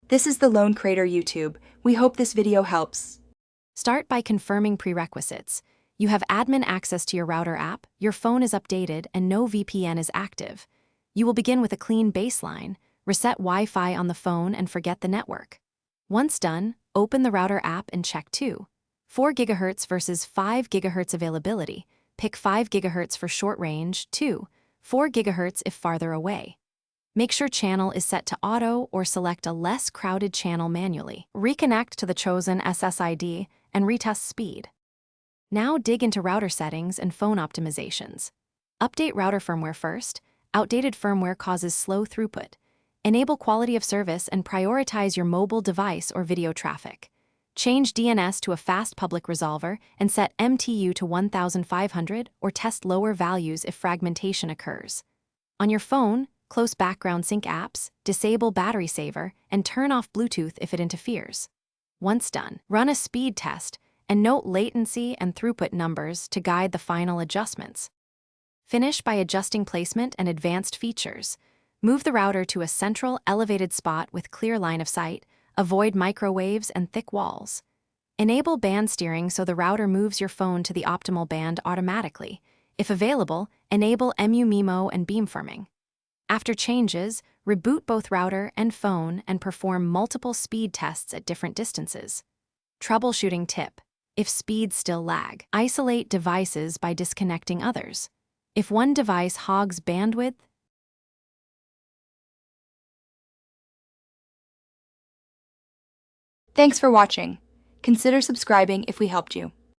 This is the Lone Crater YouTube. We hope this video helps. Start by confirming prerequisites. You have admin access to your router app, your phone is updated, and no VPN is active. You will begin with a clean baseline, reset Wi-Fi on the phone and forget the network. Once done, open the router app and check 4 GHz versus 5 GHz availability. Pick 5 GHz for short range, 4 GHz if farther away. Make sure channel is set to auto or select a less crowded channel manually. Reconnect to the chosen SSID and retest speed. Now dig into router settings and phone optimizations. Update router firmware first. Outdated firmware causes slow throughput. Enable quality of service and prioritize your mobile device or video traffic. Change DNS to a fast public resolver and set MTU to 1500 or test lower values if fragmentation occurs. On your phone, close background sync apps, disable battery saver, and turn off Bluetooth if it interferes. Once done, run a speed test and note latency and throughput numbers to guide the final adjustments. Finish by adjusting placement and advanced features. Move the router to a central, elevated spot with clear line of sight. Avoid microwaves and thick walls. Enable band steering so the router moves your phone to the optimal band automatically. If available, enable MU-MIMO and beamforming. After changes, reboot both router and phone and perform multiple speed tests at different distances. Troubleshooting tip: if speeds still lag, isolate devices by disconnecting others. If one device hogs bandwidth, Thanks for watching. Consider subscribing if we helped you.